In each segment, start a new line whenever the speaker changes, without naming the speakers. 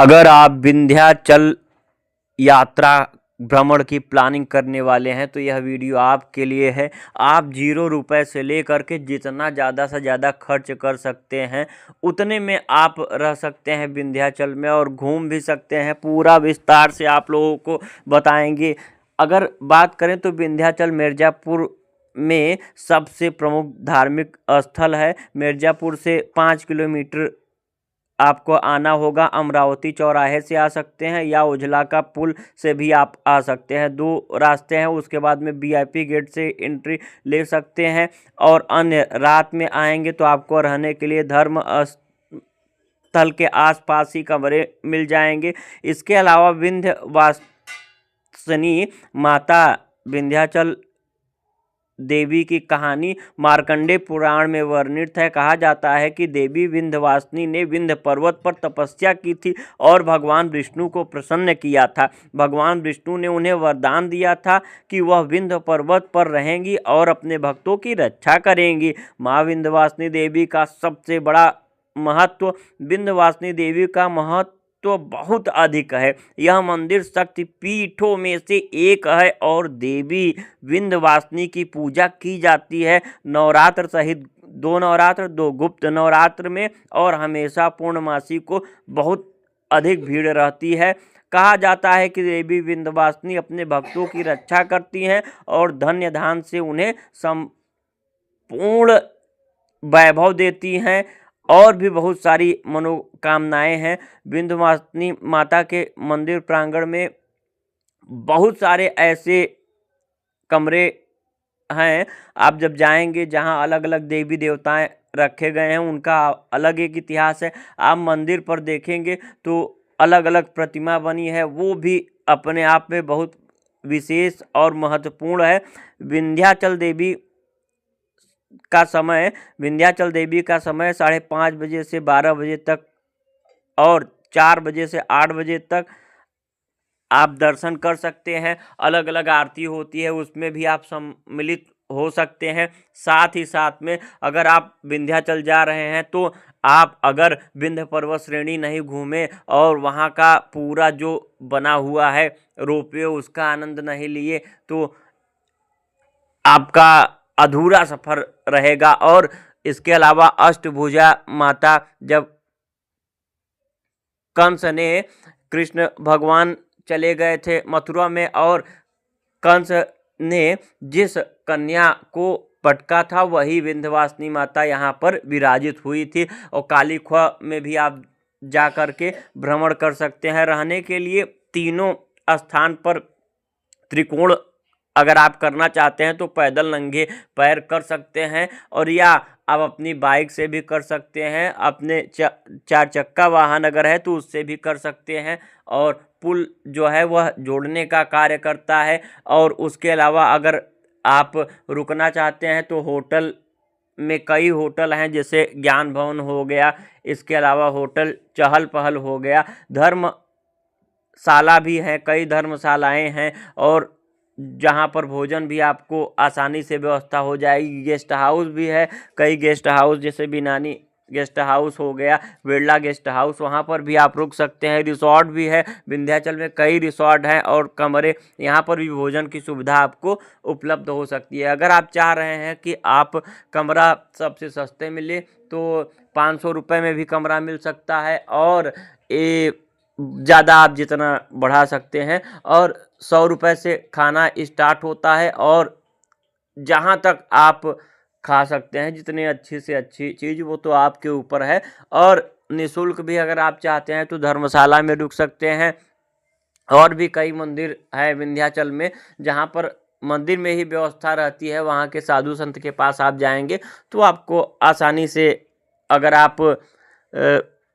अगर आप विंध्याचल यात्रा भ्रमण की प्लानिंग करने वाले हैं तो यह वीडियो आपके लिए है। आप 0 रुपए से लेकर के जितना ज़्यादा से ज़्यादा खर्च कर सकते हैं उतने में आप रह सकते हैं विंध्याचल में और घूम भी सकते हैं। पूरा विस्तार से आप लोगों को बताएंगे। अगर बात करें तो विंध्याचल मिर्ज़ापुर में सबसे प्रमुख धार्मिक स्थल है। मिर्ज़ापुर से 5 किलोमीटर आपको आना होगा। अमरावती चौराहे से आ सकते हैं या उजला का पुल से भी आप आ सकते हैं। 2 रास्ते हैं। उसके बाद में वीआईपी गेट से एंट्री ले सकते हैं। और अन्य रात में आएंगे तो आपको रहने के लिए धर्म स्थल के आसपास ही कमरे मिल जाएंगे। इसके अलावा विंध्यवासिनी माता विंध्याचल देवी की कहानी मार्कंडेय पुराण में वर्णित है। कहा जाता है कि देवी विंध्यवासिनी ने विंध्य पर्वत पर तपस्या की थी और भगवान विष्णु को प्रसन्न किया था। भगवान विष्णु ने उन्हें वरदान दिया था कि वह विंध्य पर्वत पर रहेंगी और अपने भक्तों की रक्षा करेंगी। माँ विंध्यवासिनी देवी का सबसे बड़ा महत्व विंध्यवासिनी देवी का महत्व तो बहुत अधिक है। यह मंदिर शक्तिपीठों में से एक है और देवी विंध्यवासिनी की पूजा की जाती है। नवरात्र सहित 2 नवरात्र, 2 गुप्त नवरात्र में और हमेशा पूर्णमासी को बहुत अधिक भीड़ रहती है। कहा जाता है कि देवी विंध्यवासिनी अपने भक्तों की रक्षा करती हैं और धन्य धान से उन्हें संपूर्ण वैभव देती हैं और भी बहुत सारी मनोकामनाएं हैं। विंध्यवासिनी माता के मंदिर प्रांगण में बहुत सारे ऐसे कमरे हैं। आप जब जाएंगे जहां अलग अलग देवी देवताएं रखे गए हैं उनका अलग एक इतिहास है। आप मंदिर पर देखेंगे तो अलग अलग प्रतिमा बनी है, वो भी अपने आप में बहुत विशेष और महत्वपूर्ण है। विंध्याचल देवी विंध्याचल देवी का समय 5:30 से 12 बजे तक और 4 बजे से 8 बजे तक आप दर्शन कर सकते हैं। अलग अलग आरती होती है, उसमें भी आप सम्मिलित हो सकते हैं। साथ ही साथ में अगर आप विंध्याचल जा रहे हैं तो आप अगर विंध्य पर्वत श्रेणी नहीं घूमे और वहाँ का पूरा जो बना हुआ है रोपवे उसका आनंद नहीं लिए तो आपका अधूरा सफर रहेगा। और इसके अलावा अष्टभुजा माता, जब कंस ने कृष्ण भगवान चले गए थे मथुरा में और कंस ने जिस कन्या को पटका था वही विंध्यवासिनी माता यहाँ पर विराजित हुई थी। और काली ख्वा में भी आप जा कर के भ्रमण कर सकते हैं। रहने के लिए तीनों स्थान पर त्रिकोण अगर आप करना चाहते हैं तो पैदल नंगे पैर कर सकते हैं और या आप अपनी बाइक से भी कर सकते हैं। अपने 4 चक्का वाहन अगर है तो उससे भी कर सकते हैं। और पुल जो है वह जोड़ने का कार्य करता है। और उसके अलावा अगर आप रुकना चाहते हैं तो होटल में कई होटल हैं, जैसे ज्ञान भवन हो गया, इसके अलावा होटल चहल पहल हो गया, धर्मशाला भी है, कई धर्मशालाएं हैं और जहाँ पर भोजन भी आपको आसानी से व्यवस्था हो जाएगी। गेस्ट हाउस भी है, कई गेस्ट हाउस जैसे बिनानी गेस्ट हाउस हो गया, बिरला गेस्ट हाउस, वहाँ पर भी आप रुक सकते हैं। रिसोर्ट भी है, विंध्याचल में कई रिसोर्ट हैं और कमरे, यहाँ पर भी भोजन की सुविधा आपको उपलब्ध हो सकती है। अगर आप चाह रहे हैं कि आप कमरा सबसे सस्ते मिले तो 500 रुपये में भी कमरा मिल सकता है और ज़्यादा आप जितना बढ़ा सकते हैं। और 100 रुपये से खाना स्टार्ट होता है और जहाँ तक आप खा सकते हैं जितनी अच्छी से अच्छी चीज़ वो तो आपके ऊपर है। और निःशुल्क भी अगर आप चाहते हैं तो धर्मशाला में रुक सकते हैं। और भी कई मंदिर है विंध्याचल में जहाँ पर मंदिर में ही व्यवस्था रहती है, वहाँ के साधु संत के पास आप जाएंगे तो आपको आसानी से, अगर आप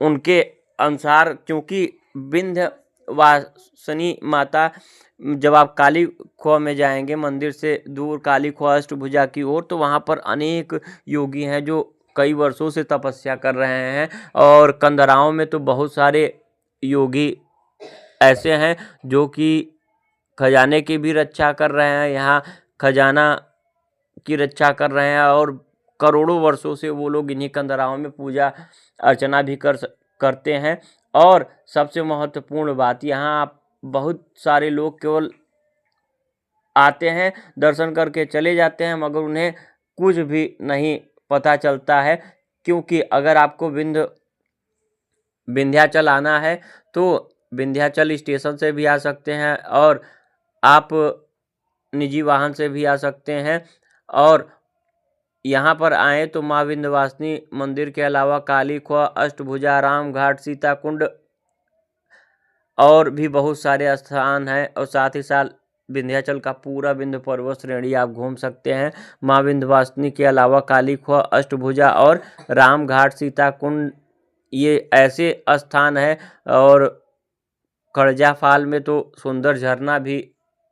उनके अनुसार, क्योंकि विंध्यवासिनी माता, जब आप काली ख्वा में जाएंगे मंदिर से दूर काली ख्वा अष्टभुजा की ओर, तो वहाँ पर अनेक योगी हैं जो कई वर्षों से तपस्या कर रहे हैं। और कंदराओं में तो बहुत सारे योगी ऐसे हैं जो कि खजाने की भी रक्षा कर रहे हैं, यहाँ खजाना की रक्षा कर रहे हैं और करोड़ों वर्षों से वो लोग इन्हीं कंदराओं में पूजा अर्चना भी करते हैं। और सबसे महत्वपूर्ण बात, यहाँ आप बहुत सारे लोग केवल आते हैं, दर्शन करके चले जाते हैं, मगर उन्हें कुछ भी नहीं पता चलता है। क्योंकि अगर आपको विंध्याचल आना है तो विंध्याचल स्टेशन से भी आ सकते हैं, और आप निजी वाहन से भी आ सकते हैं। और यहाँ पर आए तो माँ विंध्यवासिनी मंदिर के अलावा काली खोह, अष्टभुजा, राम घाट, सीता कुंड और भी बहुत सारे स्थान हैं, और साथ ही साथ विंध्याचल का पूरा विंध्य पर्वत श्रेणी आप घूम सकते हैं। माँ विंध्यवासिनी के अलावा काली खोह, अष्टभुजा और राम घाट, सीता कुंड ये ऐसे स्थान है। और कड़जा फाल में तो सुंदर झरना भी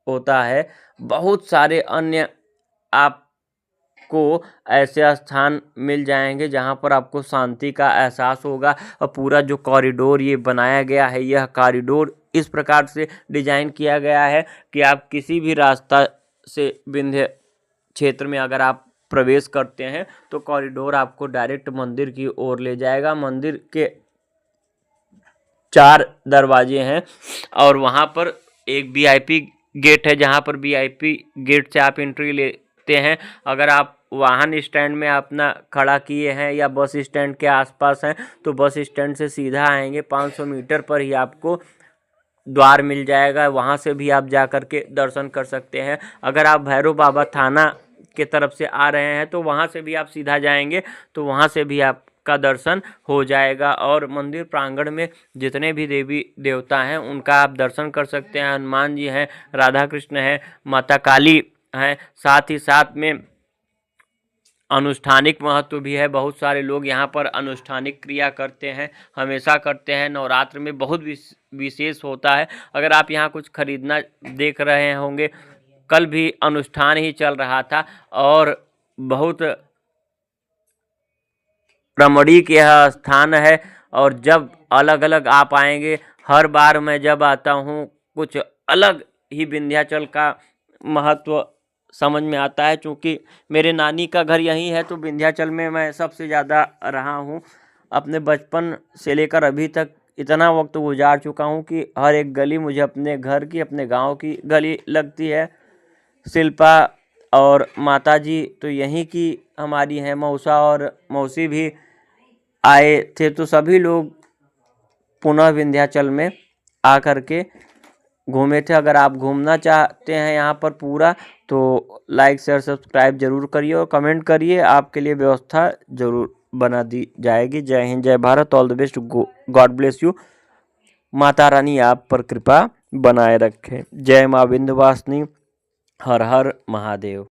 होता है। बहुत सारे अन्य आपको ऐसे स्थान मिल जाएंगे जहां पर आपको शांति का एहसास होगा। और पूरा जो कॉरिडोर ये बनाया गया है, यह कॉरिडोर इस प्रकार से डिजाइन किया गया है कि आप किसी भी रास्ता से विंध्य क्षेत्र में अगर आप प्रवेश करते हैं तो कॉरिडोर आपको डायरेक्ट मंदिर की ओर ले जाएगा। मंदिर के 4 दरवाजे हैं, और वहाँ पर एक वीआईपी गेट है, जहाँ पर वीआईपी गेट से आप एंट्री लेते हैं। अगर आप वाहन स्टैंड में अपना खड़ा किए हैं या बस स्टैंड के आसपास हैं तो बस स्टैंड से सीधा आएंगे, 500 मीटर पर ही आपको द्वार मिल जाएगा, वहाँ से भी आप जा कर के दर्शन कर सकते हैं। अगर आप भैरव बाबा थाना के तरफ से आ रहे हैं तो वहाँ से भी आप सीधा जाएंगे तो वहाँ से भी आपका दर्शन हो जाएगा। और मंदिर प्रांगण में जितने भी देवी देवता हैं उनका आप दर्शन कर सकते हैं। हनुमान जी हैं, राधा कृष्ण हैं, माता काली हैं, साथ ही साथ में अनुष्ठानिक महत्व भी है। बहुत सारे लोग यहाँ पर अनुष्ठानिक क्रिया करते हैं, हमेशा करते हैं। नवरात्र में बहुत विशेष होता है। अगर आप यहाँ कुछ खरीदना देख रहे होंगे, कल भी अनुष्ठान ही चल रहा था और बहुत रमणीक यह स्थान है। और जब अलग अलग आप आएंगे, हर बार मैं जब आता हूँ कुछ अलग ही विंध्याचल का महत्व समझ में आता है। चूँकि मेरे नानी का घर यहीं है तो विंध्याचल में मैं सबसे ज़्यादा रहा हूँ। अपने बचपन से लेकर अभी तक इतना वक्त गुजार चुका हूँ कि हर एक गली मुझे अपने घर की, अपने गांव की गली लगती है। शिल्पा और माता जी तो यहीं की हमारी हैं, मौसा और मौसी भी आए थे, तो सभी लोग पुनः विंध्याचल में आ कर के घूमे थे। अगर आप घूमना चाहते हैं यहाँ पर पूरा, तो लाइक शेयर सब्सक्राइब जरूर करिए और कमेंट करिए, आपके लिए व्यवस्था जरूर बना दी जाएगी। जय हिंद, जय Bharat, all the best, God bless you. Mata Rani आप पर कृपा बनाए रखें। जय माँ विंध्यवासिनी, हर हर महादेव।